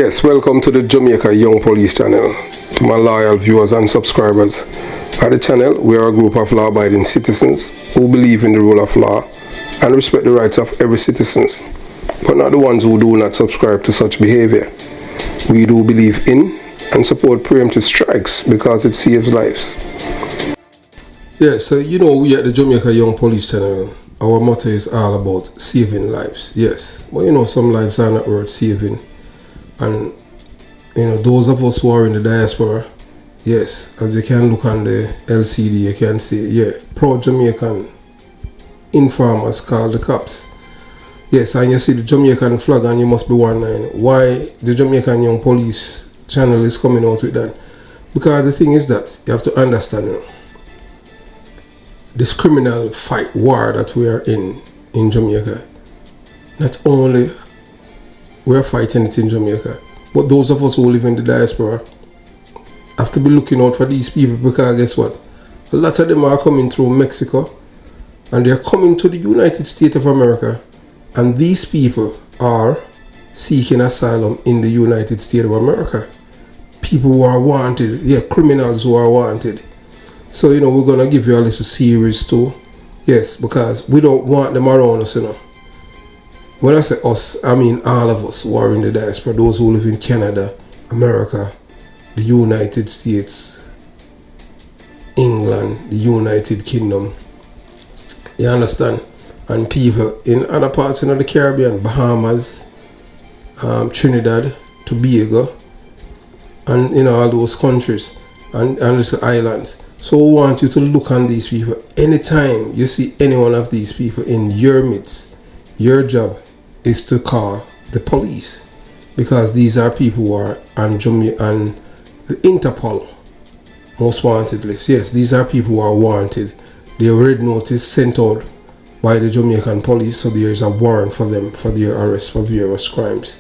Yes, welcome to the Jamaica Young Police channel. To my loyal viewers and subscribers. At the channel, we are a group of law-abiding citizens who believe in the rule of law and respect the rights of every citizen, but not the ones who do not subscribe to such behavior. We do believe in and support preemptive strikes because it saves lives. Yes, so we at the Jamaica Young Police channel, our motto is all about saving lives. Yes, but some lives are not worth saving. And those of us who are in the diaspora, yes, as you can look on the LCD, you can see, yeah, proud Jamaican informers call the cops. Yes, and you see the Jamaican flag and you must be wondering why the Jamaican Young Police channel is coming out with that. Because the thing is that you have to understand, this criminal fight war that we are in Jamaica, not only we're fighting it in Jamaica, but those of us who live in the diaspora have to be looking out for these people, because guess what? A lot of them are coming through Mexico and they're coming to the United States of America, and these people are seeking asylum in the United States of America. People who are wanted, yeah, criminals who are wanted. So we're gonna give you a little series too. Yes, because we don't want them around us, When I say us, I mean all of us who are in the diaspora, those who live in Canada, America, the United States, England, the United Kingdom. You understand? And people in other parts of the Caribbean, Bahamas, Trinidad, Tobago, and all those countries and little islands. So we want you to look on these people. Anytime you see any one of these people in your midst, your job is to call the police, because these are people who are on the Interpol most wanted list. Yes, these are people who are wanted. Their red notice sent out by the Jamaican police, so there is a warrant for them for their arrest for various crimes.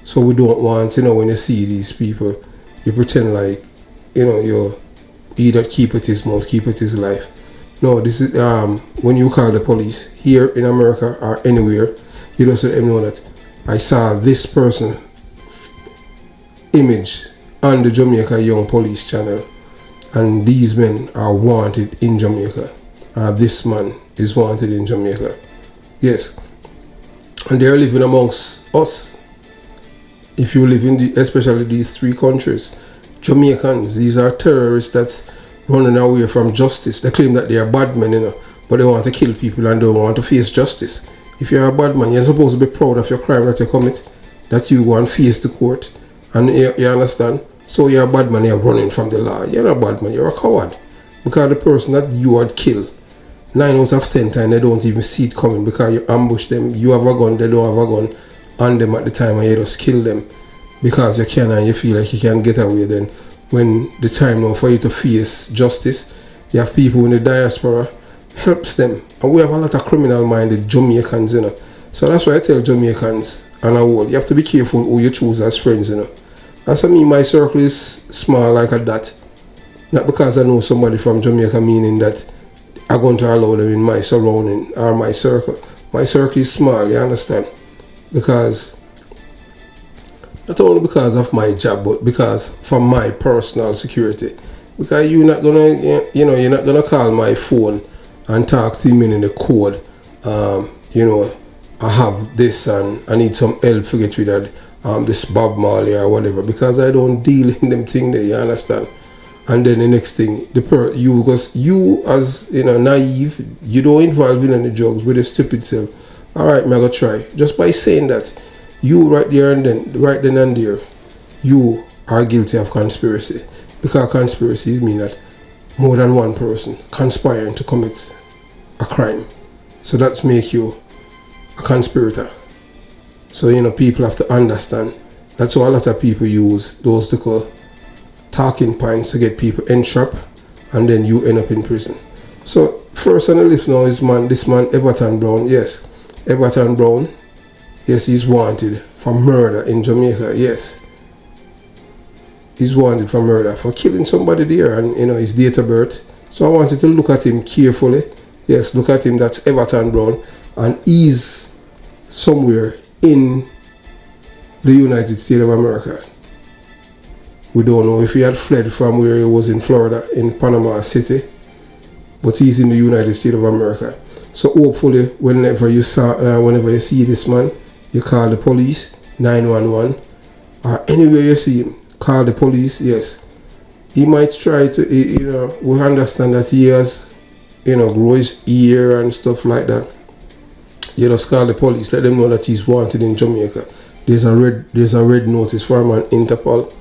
So we don't want, when you see these people, you pretend like, you either keep it his mouth, keep it his life. No, this is when you call the police here in America or anywhere, you just let them know that I saw this person image on the Jamaica Young Police channel, and these men are wanted in Jamaica. This man is wanted in Jamaica. Yes, and they are living amongst us. If you live in especially these three countries, Jamaicans, these are terrorists that's running away from justice. They claim that they are bad men, but they want to kill people and don't want to face justice. If you're a bad man, you're supposed to be proud of your crime that you commit, that you go and face the court, and you understand? So you're a bad man, you're running from the law. You're not a bad man, you're a coward. Because the person that you had killed, 9 out of 10 times, they don't even see it coming, because you ambush them, you have a gun, they don't have a gun on them at the time, and you just kill them. Because you can and you feel like you can get away. Then when the time now for you to face justice, you have people in the diaspora helps them. And we have a lot of criminal-minded Jamaicans, So that's why I tell Jamaicans and all, you have to be careful who you choose as friends, As for me, my circle is small like a dot. Not because I know somebody from Jamaica, meaning that I'm going to allow them in my surrounding or my circle. My circle is small, you understand? Because not only because of my job, but because for my personal security. Because you're not gonna call my phone and talk to me in the code. I have this and I need some help to get rid of this Bob Marley or whatever, because I don't deal in them thing there, you understand? And then the next thing, you as naive, you don't involve in any drugs with a stupid self. Alright, I'm gonna try. Just by saying that, you right then and there, you are guilty of conspiracy. Because conspiracies mean that more than one person conspiring to commit a crime. So that's make you a conspirator. So people have to understand. That's why a lot of people use those talking points to get people entrapped, and then you end up in prison. So first on the list now is this man Everton Brown. Yes, Everton Brown. Yes, he's wanted for murder in Jamaica. Yes, he's wanted for murder, for killing somebody there, and his date of birth. So I wanted to look at him carefully. Yes, look at him. That's Everton Brown, and he's somewhere in the United States of America. We don't know if he had fled from where he was in Florida, in Panama City, but he's in the United States of America. So hopefully, whenever you see this man, you call the police, 911, or anywhere you see him, call the police. Yes, he might try to, we understand that he has, grow his ear and stuff like that. You just call the police, let them know that he's wanted in Jamaica. There's a red notice for him on Interpol.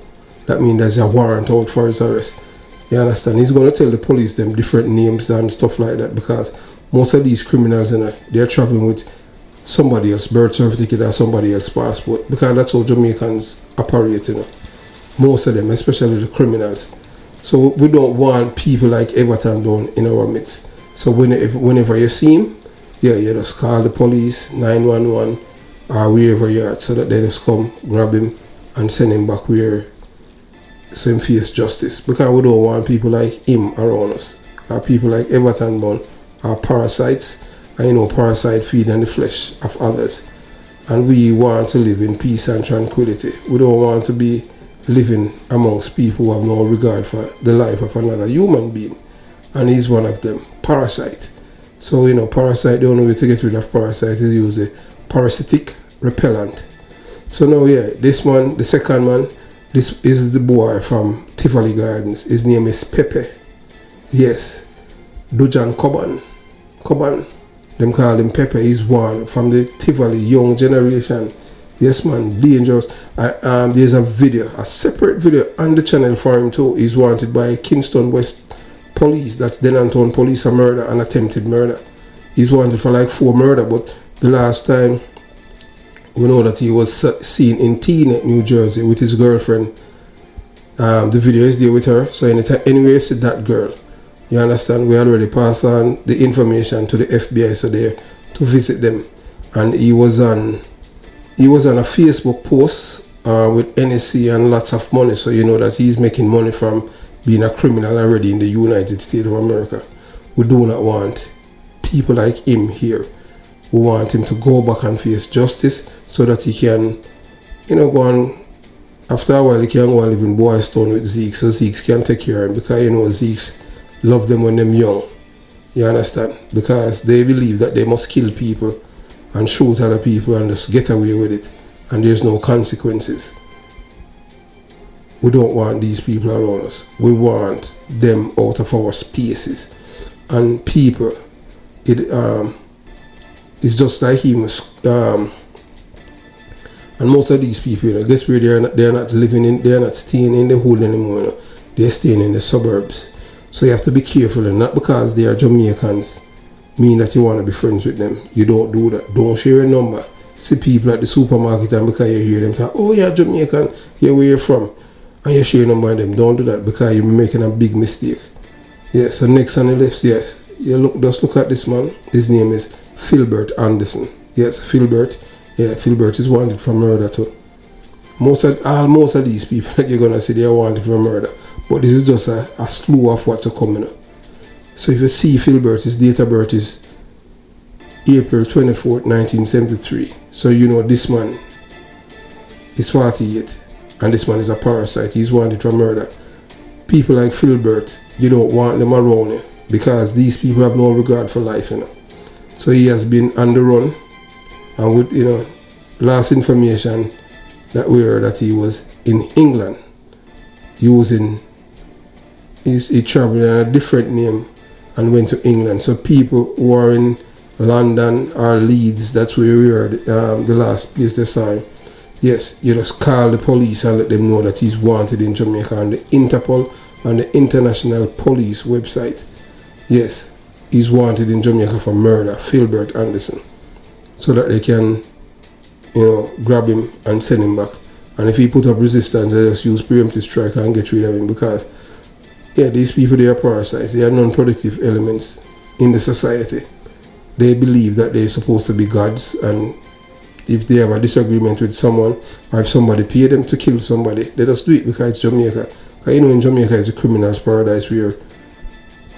That means there's a warrant out for his arrest. You understand? He's going to tell the police them different names and stuff like that, because most of these criminals, they're traveling with somebody else's birth certificate or somebody else's passport, because that's how Jamaicans operate, Most of them, especially the criminals. So we don't want people like Everton Brown in our midst. So whenever you see him, you just call the police, 911, or wherever you're at, so that they just come, grab him, and send him back so him face justice. Because we don't want people like him around us. Or people like Everton Brown are parasites, and parasite feed on the flesh of others. And we want to live in peace and tranquility. We don't want to be living amongst people who have no regard for the life of another human being. And he's one of them, parasite. So, parasite, the only way to get rid of parasite is use a parasitic repellent. So now, this man, the second man, this is the boy from Tivoli Gardens. His name is Pepe. Yes, Dujan Coban. Them call him Pepe. He's one from the Tivoli young generation. Yes, man, dangerous. There's a separate video on the channel for him too. He's wanted by Kingston West Police. That's Denanton Police, a murder and attempted murder. He's wanted for like 4 murder, but the last time we know that he was seen in Teaneck, New Jersey with his girlfriend. The video is there with her. So anyway, you see that girl, you understand, we already passed on the information to the FBI, so they're to visit them. And he was on a Facebook post with NSC and lots of money, so you know that he's making money from being a criminal already in the United States of America. We do not want people like him here. We want him to go back and face justice so that he can, go on. After a while, he can go and live in Boys Town with Zeke, so Zeke can take care of him, because Zeke love them when they're young. You understand? Because they believe that they must kill people and shoot other people and just get away with it, and there's no consequences. We don't want these people around us. We want them out of our spaces. And people, it's just like him. And most of these people, guess where they're not staying in the hood anymore. They're staying in the suburbs. So you have to be careful, and not because they are Jamaicans mean that you want to be friends with them. You don't do that. Don't share a number. See people at the supermarket, and because you hear them say, "Oh, you're Jamaican, here where you're from," and you share a number with them. Don't do that, because you're making a big mistake. Yes, so next on the list, yes, just look at this man. His name is Filbert Anderson. Yes, Filbert. Yeah, Filbert is wanted for murder too. Most of these people that you're gonna see, they are wanted for murder. But this is just a slew of what's coming. So if you see Filbert, his date of birth is April 24th, 1973. So you know this man is 48, and this man is a parasite. He's wanted for murder. People like Filbert, you don't want them around you, because these people have no regard for life, So he has been on the run, and with last information that we heard that he was in England he traveled in a different name and went to England. So people who are in London or Leeds, that's where we heard the last place they saw him. Yes, you just call the police and let them know that he's wanted in Jamaica on the Interpol and the International Police website. Yes, he's wanted in Jamaica for murder, Filbert Anderson, so that they can, grab him and send him back. And if he put up resistance, they just use preemptive strike and get rid of him, because, these people, they are parasites. They are non-productive elements in the society. They believe that they're supposed to be gods, and if they have a disagreement with someone, or if somebody paid them to kill somebody, they just do it because it's Jamaica. Because in Jamaica is a criminal's paradise where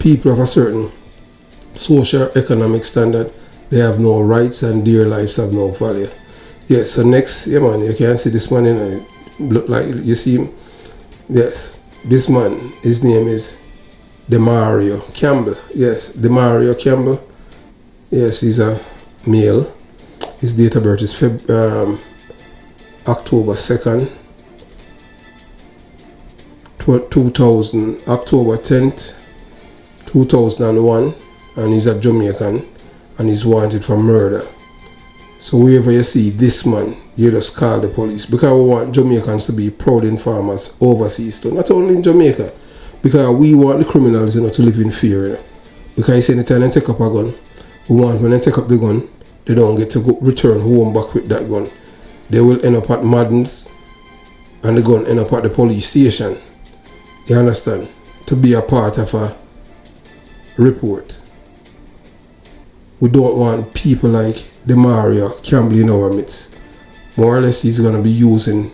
people of a certain social economic standard, they have no rights and their lives have no value. Yeah, so next, yeah man, you can see this man, you know, look like, you see him? Yes, this man, his name is Demario Campbell. Yes, Demario Campbell. Yes, he's a male. His date of birth is October 2nd, 2000, October 10th, 2001, and he's a Jamaican, and he's wanted for murder. So wherever you see this man, you just call the police, because we want Jamaicans to be proud informers overseas too, not only in Jamaica, because we want the criminals, you know, to live in fear, you know? Because anytime they take up a gun, we want when they take up the gun, they don't get to go return home back with that gun. They will end up at Madden's, and the gun end up at the police station. You understand? To be a part of a report. We don't want people like Demario Campbell in our midst. More or less, he's going to be using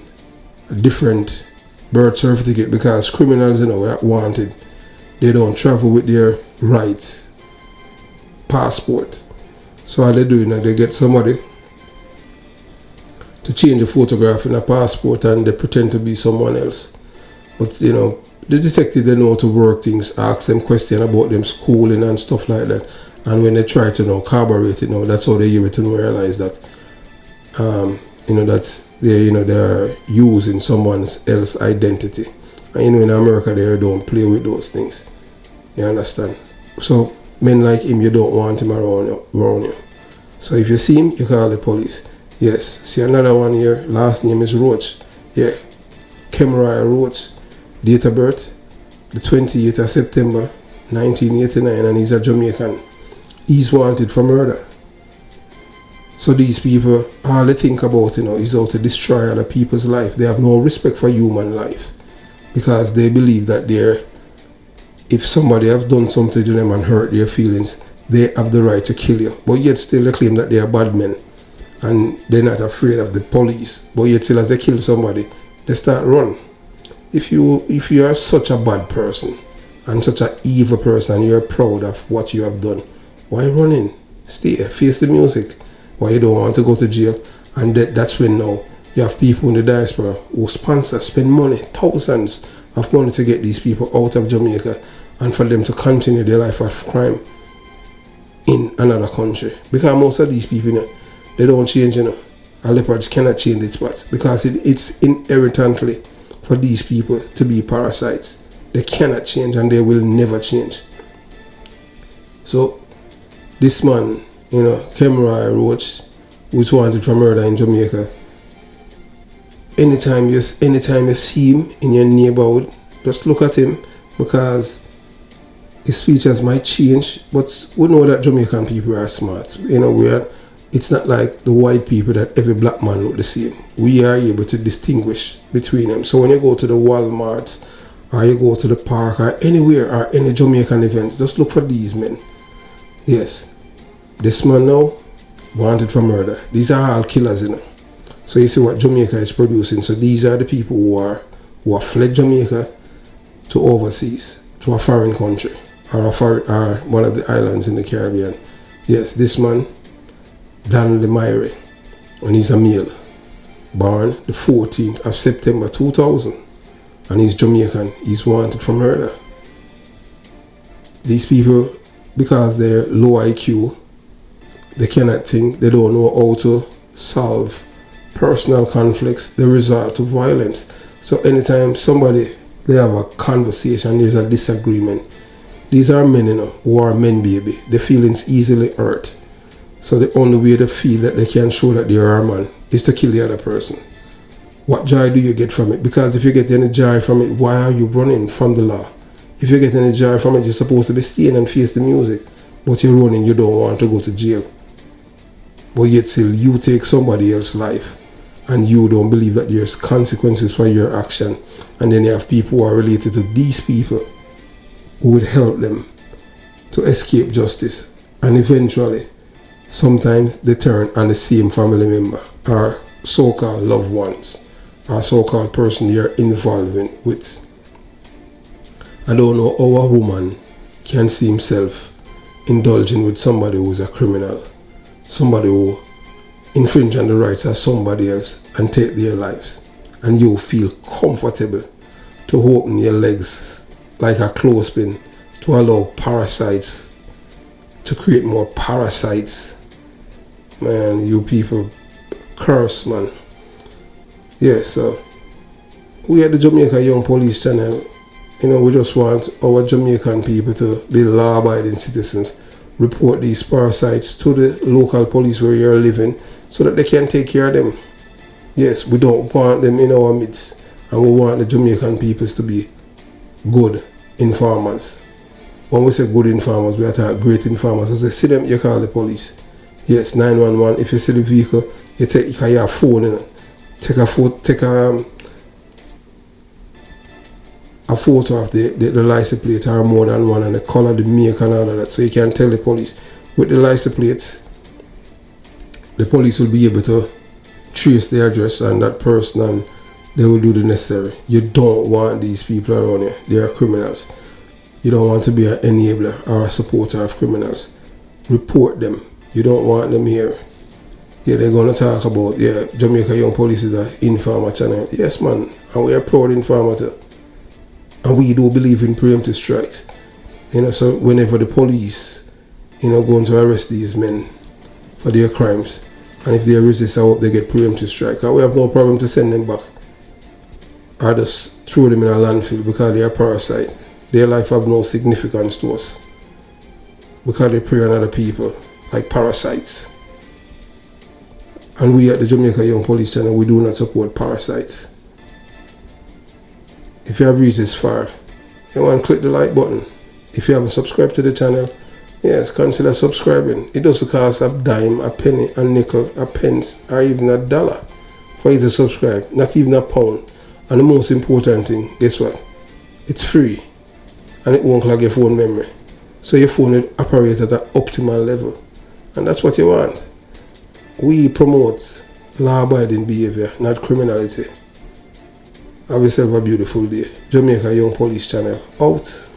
a different birth certificate, because criminals, you know, are wanted. They don't travel with their right passport. So all they do, you know, they get somebody to change a photograph in a passport, and they pretend to be someone else. But, you know, the detective, they know how to work things, ask them questions about them schooling and stuff like that. And when they try to, you know, corroborate it, you know, that's how they give it and realize that, you know, that's they, you know, they're using someone else's identity. And you know, in America, they don't play with those things. You understand? So men like him, you don't want him around you. So if you see him, you call the police. Yes. See another one here. Last name is Roach. Yeah. Demario Roach. Date of birth, the 28th of September, 1989, and he's a Jamaican. He's wanted for murder. So these people, all they think about, you know, is how to destroy other people's life. They have no respect for human life, because they believe that if somebody has done something to them and hurt their feelings, they have the right to kill you. But yet still they claim that they are bad men, and they're not afraid of the police. But yet still, as they kill somebody, they start run. If you are such a bad person and such an evil person, and you're proud of what you have done, why running? Stay, face the music. Why you don't want to go to jail? And that's when now you have people in the diaspora who sponsor, spend money, thousands of money to get these people out of Jamaica, and for them to continue their life of crime in another country. Because most of these people, you know, they don't change, you know. A leopards cannot change its spots, because it's inherently for these people to be parasites. They cannot change, and they will never change. So this man, you know, Demario Roach, who's wanted for murder in Jamaica, anytime you see him in your neighborhood, just look at him, because his features might change, but we know that Jamaican people are smart. You know, it's not like the white people that every black man look the same. We are able to distinguish between them. So when you go to the Walmarts, or you go to the park, or anywhere, or any Jamaican events, just look for these men. Yes. This man now, wanted for murder. These are all killers, you know. So you see what Jamaica is producing. So these are the people who have fled Jamaica to overseas, to a foreign country, or one of the islands in the Caribbean. Yes, this man, Demario, and he's a male, born the 14th of September 2000, and he's Jamaican. He's wanted for murder. These people, because they're low IQ, they cannot think, they don't know how to solve personal conflicts, they resort to violence. So anytime they have a conversation, there's a disagreement. These are men, you know, who are men, baby. Their feelings easily hurt. So the only way they feel that they can show that they are a man is to kill the other person. What joy do you get from it? Because if you get any joy from it, why are you running from the law? If you get any joy from it, you're supposed to be staying and face the music. But you're running, you don't want to go to jail. But yet still, you take somebody else's life, and you don't believe that there's consequences for your action. And then you have people who are related to these people who would help them to escape justice. And eventually, sometimes they turn on the same family member, or so-called loved ones, or so-called person you're involved with. I don't know how a woman can see himself indulging with somebody who's a criminal, somebody who infringe on the rights of somebody else and take their lives, and you feel comfortable to open your legs like a clothespin to allow parasites to create more parasites. Man, you people curse, man. Yeah, so we at the Jamaica Young Police channel, we just want our Jamaican people to be law-abiding citizens, report these parasites to the local police where you're living so that they can take care of them. Yes, we don't want them in our midst, and we want the Jamaican peoples to be good informers. When we say good informers, we are talking great informers. As they see them, you call the police. Yes, 911. If you see the vehicle, you take your phone, take a photo of the license plate or more than one, and the color, the make, and all of that, so you can tell the police. With the license plates, the police will be able to trace the address and that person, and they will do the necessary. You don't want these people around you. They are criminals. You don't want to be an enabler or a supporter of criminals. Report them. You don't want them here. Yeah, they're going to talk about, Jamaica Young Police is an informer channel. Yes, man, and we are proud informer too. And we do believe in preemptive strikes. So whenever the police, going to arrest these men for their crimes, and if they resist, I hope they get preemptive strike. And we have no problem to send them back or just throw them in a landfill because they are parasite. Their life have no significance to us because they prey on other people like parasites. And we at the Jamaica Young Police channel, we do not support parasites. If you have reached this far, you want to click the like button. If you haven't subscribed to the channel, yes, consider subscribing. It doesn't cost a dime, a penny, a nickel, a pence, or even $1 for you to subscribe. Not even a pound. And the most important thing, guess what? It's free. And it won't clog your phone memory. So your phone will operate at an optimal level. And that's what you want. We promote law-abiding behavior, not criminality. Have yourself a beautiful day. Jamaica Young Police channel out.